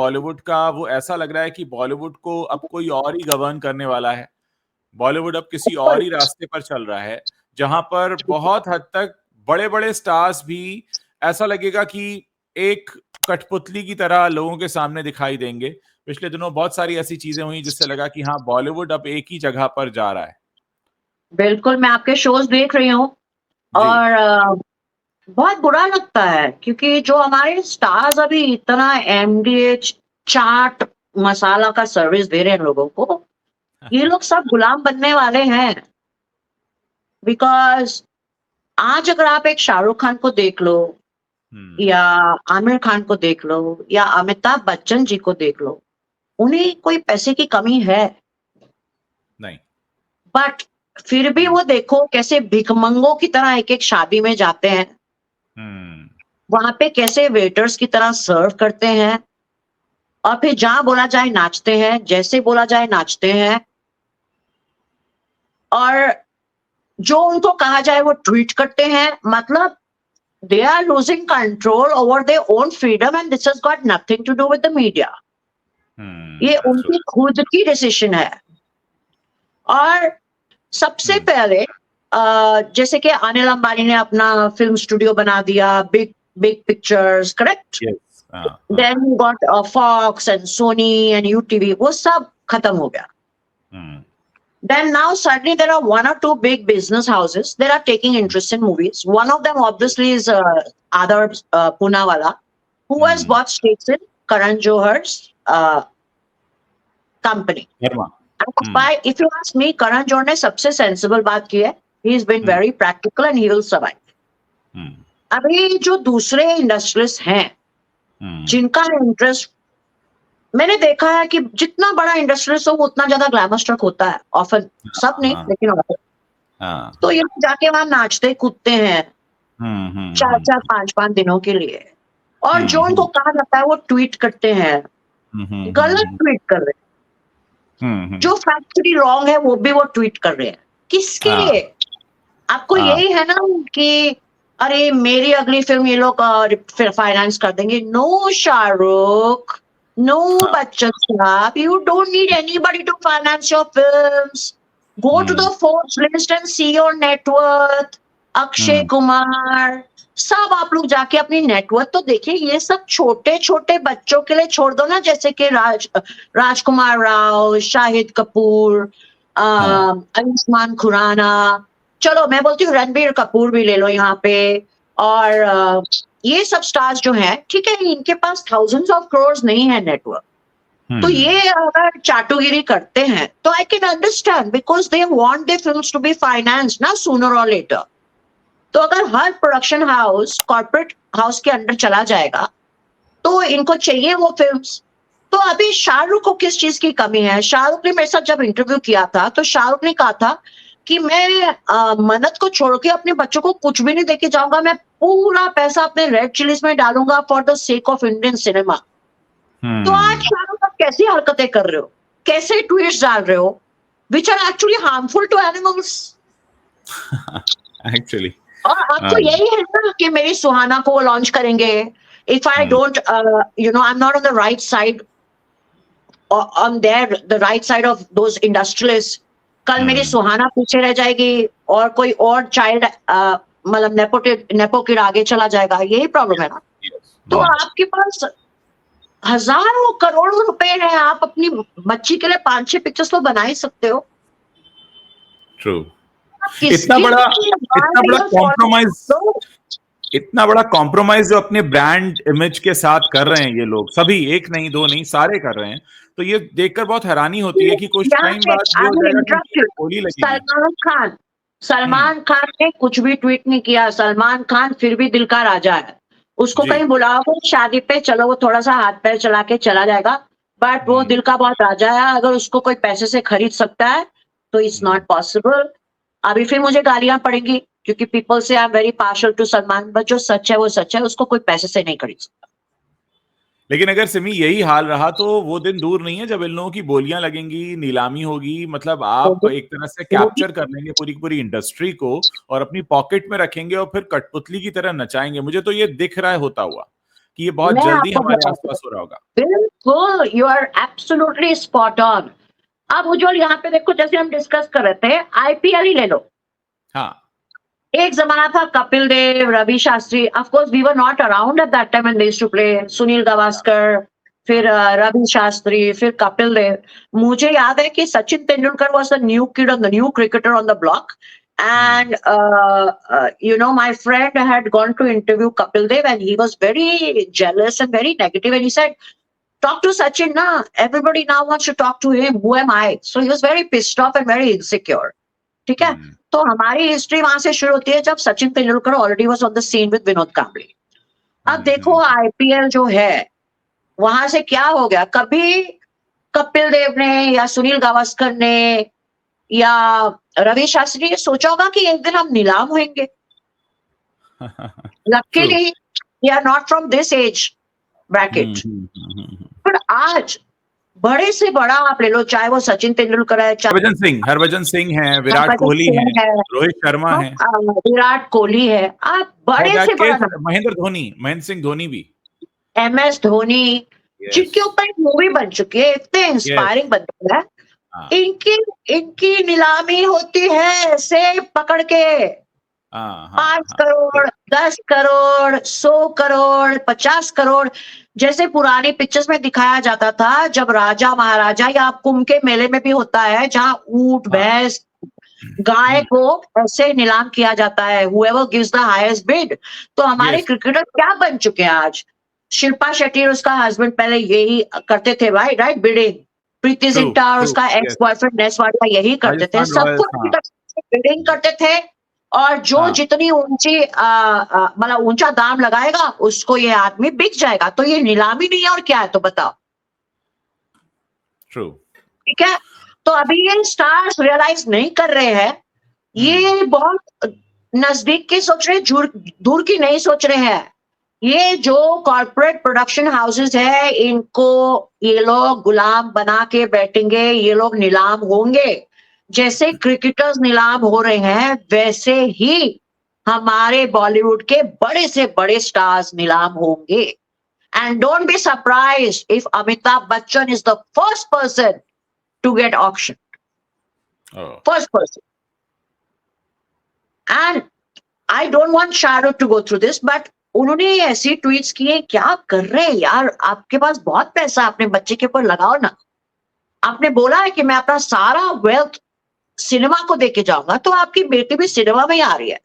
बॉलीवुड का वो ऐसा लग रहा है कि बॉलीवुड को अब कोई और ही गवर्न करने वाला है। बॉलीवुड अब किसी और ही रास्ते पर चल रहा है, जहां पर बहुत हद तक बड़े बड़े स्टार्स भी ऐसा लगेगा कि एक कठपुतली की तरह लोगों के सामने दिखाई देंगे। पिछले दिनों बहुत सारी ऐसी चीजें हुई जिससे लगा कि हाँ, बॉलीवुड अब एक ही जगह पर जा रहा है। बिल्कुल, मैं आपके शोज देख रही हूँ जी। और बहुत बुरा लगता है क्योंकि जो हमारे स्टार्स अभी इतना एमडीएच चाट मसाला का सर्विस दे रहे हैं लोगों को, ये लोग सब गुलाम बनने वाले हैं। बिकॉज आज अगर आप एक शाहरुख खान को देख लो या आमिर खान को देख लो या अमिताभ बच्चन जी को देख लो, उन्हें कोई पैसे की कमी है नहीं। बट फिर भी वो देखो कैसे भिखमंगों की तरह एक एक शादी में जाते हैं, वहां पे कैसे वेटर्स की तरह सर्व करते हैं और फिर जहां बोला जाए नाचते हैं, जैसे बोला जाए नाचते हैं और जो उनको कहा जाए वो ट्वीट करते हैं। मतलब they are losing control over their own freedom and this has got nothing to do with the media. ये उनकी खुद की डिसीजन है। और सबसे पहले जैसे कि अनिल अंबानी ने अपना फिल्म स्टूडियो बना दिया, Big Big Pictures, correct? Then you got Fox and Sony and UTV, वो सब खत्म हो गया। Then now suddenly there are one or two big business houses that are taking interest in movies. One of them obviously is Adarsh Poonawalla, who has bought stakes in Karan Johar's company. By, if you ask me, Karan Johar ने सबसे sensible बात की है. He's been very practical and he will survive. अभी जो दूसरे industrialist हैं, जिनका इंटरेस्ट, मैंने देखा है कि जितना बड़ा इंडस्ट्रियलिस्ट हो वो उतना ज्यादा ग्लैमर ट्रक होता है, ऑफन, सब नहीं लेकिन ऑफन। तो ये जाके वहां नाचते कूदते हैं 4-4 5-5 दिनों के लिए, और जो उनको कहा जाता है वो ट्वीट करते हैं, गलत ट्वीट कर रहे हैं, जो फैक्चुअली रॉन्ग है वो भी वो ट्वीट कर रहे हैं। किसके लिए? आपको यही है ना कि अरे मेरी अगली फिल्म ये लोग फाइनेंस कर देंगे। No Shahrukh, no Bachchan Saab, you don't need anybody to finance your films. Go to the Forbes list and see your net worth. Akshay Kumar, सब आप लोग जाके अपनी नेटवर्थ तो देखिए। ये सब छोटे छोटे बच्चों के लिए छोड़ दो ना, जैसे कि राजकुमार राव, शाहिद कपूर, आयुष्मान खुराना, चलो मैं बोलती हूँ रणबीर कपूर भी ले लो यहाँ पे, और ये सब स्टार्स जो हैं, ठीक है, इनके पास थाउजेंड्स ऑफ करोड़ नहीं है नेटवर्क, तो ये अगर चाटुगिरी करते हैं तो I can understand, because they want their films to be financed ना सूनर और लेटर। तो अगर हर प्रोडक्शन हाउस कॉर्पोरेट हाउस के अंडर चला जाएगा तो इनको चाहिए वो फिल्म्स। तो अभी शाहरुख को किस चीज की कमी है? शाहरुख ने मेरे साथ जब इंटरव्यू किया था तो शाहरुख ने कहा था कि मैं मन्नत को छोड़ के अपने बच्चों को कुछ भी नहीं देके जाऊंगा, मैं पूरा पैसा अपने रेड चिलीज में डालूंगा for the sake of Indian cinema. तो आज शाहरुख आप कैसी हरकतें कर रहे हो, कैसे ट्वीट्स डाल रहे हो which are actually harmful to animals actually. और आपको यही है ना कि मेरी सुहाना को वो लॉन्च करेंगे। If I don't you know, I am not on the right side, on their the right side of those industrialist, कल मेरी सुहाना पीछे रह जाएगी और कोई और चाइल्ड मतलब नेपो किड आगे चला जाएगा। यही प्रॉब्लम है ना। तो आपके पास हजारों करोड़ों रुपए हैं, आप अपनी बच्ची के लिए 5-6 पिक्चर्स तो बना ही सकते हो। ट्रू। इतना बड़ा कॉम्प्रोमाइज जो अपने ब्रांड इमेज के साथ कर रहे हैं ये लोग सभी, एक नहीं दो नहीं, सारे कर रहे हैं। तो ये देखकर बहुत हैरानी होती है कि कुछ टाइम बाद सलमान खान ने कुछ भी ट्वीट नहीं किया। सलमान खान फिर भी दिल का राजा है, उसको कहीं बुलाओगे शादी पे, चलो वो थोड़ा सा हाथ पैर चला के चला जाएगा, बट वो दिल का बहुत राजा है। अगर उसको कोई पैसे से खरीद सकता है तो इट्स नॉट पॉसिबल। अभी फिर मुझे गालियां पड़ेंगी क्योंकि पीपल से I am very partial two Salman, but जो सच है वो सच है, उसको कोई पैसे से नहीं खरीद सकता। लेकिन अगर सिमी यही हाल रहा तो वो दिन दूर नहीं है जब इन लोगों की बोलियां लगेंगी, नीलामी होगी, मतलब आप एक तरह से कैप्चर कर लेंगे पूरी पूरी इंडस्ट्री को और अपनी पॉकेट में रखेंगे और फिर कठपुतली की तरह नचाएंगे। मुझे तो ये दिख रहा है होता हुआ। कि ये बहुत मैं जल्दी आपको हमारे बताती हूँ, आसपास हो रहा होगा? बिल्कुल, you are absolutely spot on. अब उज्ज्वल यहाँ पे देखो, जैसे हम डिस्कस कर रहे थे, आईपीएल ही ले लो। हाँ। एक ज़माना था Kapil Dev, Ravi Shastri, of course we were not around at that time when they used to play, Sunil Gavaskar, फिर रवि शास्त्री, फिर कपिल देव। मुझे याद है कि Sachin Tendulkar was the new kid on the new cricketer on the block, and you know, my friend had gone to interview Kapil Dev and he was very jealous and very negative, and he said, talk to Sachin na, everybody now wants to talk to him, who am I? So he was very pissed off and very insecure. ठीक है, तो हमारी history वहां से शुरू होती है जब Sachin Tendulkar already was on the scene with Vinod Kambli. अब देखो आईपीएल जो है, वहां से क्या हो गया, कभी कपिल देव ने या सुनील गावस्कर ने या रवि शास्त्री ने सोचा होगा कि एक दिन हम नीलाम होंगे? Luckily we are not from this age bracket. पर आज बड़े से बड़ा आप ले लो, चाहे वो सचिन तेंदुलकर है, चाहे हरभजन सिंह है, विराट कोहली है, रोहित शर्मा है, विराट कोहली है, आप बड़े से बड़ा, महेंद्र सिंह धोनी भी, एमएस धोनी, जिनके ऊपर एक मूवी बन चुकी है, इतने इंस्पायरिंग बनती है, इनकी नीलामी होती है ऐसे पकड़ के 5 करोड़, 10 करोड़, 100 करोड़, 50 करोड़, जैसे पुरानी पिक्चर्स में दिखाया जाता था, जब राजा महाराजा या कुंभ के मेले में भी होता है, जहां ऊंट, भैंस, गाय को ऐसे नीलाम किया जाता है, whoever gives the highest bid। तो हमारे क्रिकेटर क्या बन चुके हैं आज? शिल्पा शेट्टी और उसका हस्बैंड पहले यही करते थे, भाई, राइट, बिडिंग। प्रीति जिंटा और उसका एक्स बॉयफ्रेंड नेस्वाडा यही करते थे, सबको बिडिंग करते थे, और जो जितनी ऊंची मतलब ऊंचा दाम लगाएगा उसको ये आदमी बिक जाएगा। तो ये नीलामी नहीं है और क्या है, तो बताओ। ट्रू, ठीक है, तो अभी ये स्टार्स रियलाइज नहीं कर रहे हैं, ये बहुत नजदीक की सोच रहे, दूर की नहीं सोच रहे हैं। ये जो कॉर्पोरेट प्रोडक्शन हाउसेस है, इनको ये लोग गुलाम बना के बैठेंगे, ये लोग नीलाम होंगे। जैसे क्रिकेटर्स नीलाम हो रहे हैं, वैसे ही हमारे बॉलीवुड के बड़े से बड़े स्टार्स नीलाम होंगे। And don't be surprised if Amitabh Bachchan is the first person to get auction, first person. And I don't want Shahrukh to go through this, but उन्होंने ऐसी ट्वीट्स किए, क्या कर रहे हैं यार, आपके पास बहुत पैसा, अपने बच्चे के ऊपर लगाओ ना। आपने बोला है कि मैं अपना सारा वेल्थ सिनेमा को देके जाऊंगा, तो आपकी बेटी भी सिनेमा में ही आ रही है।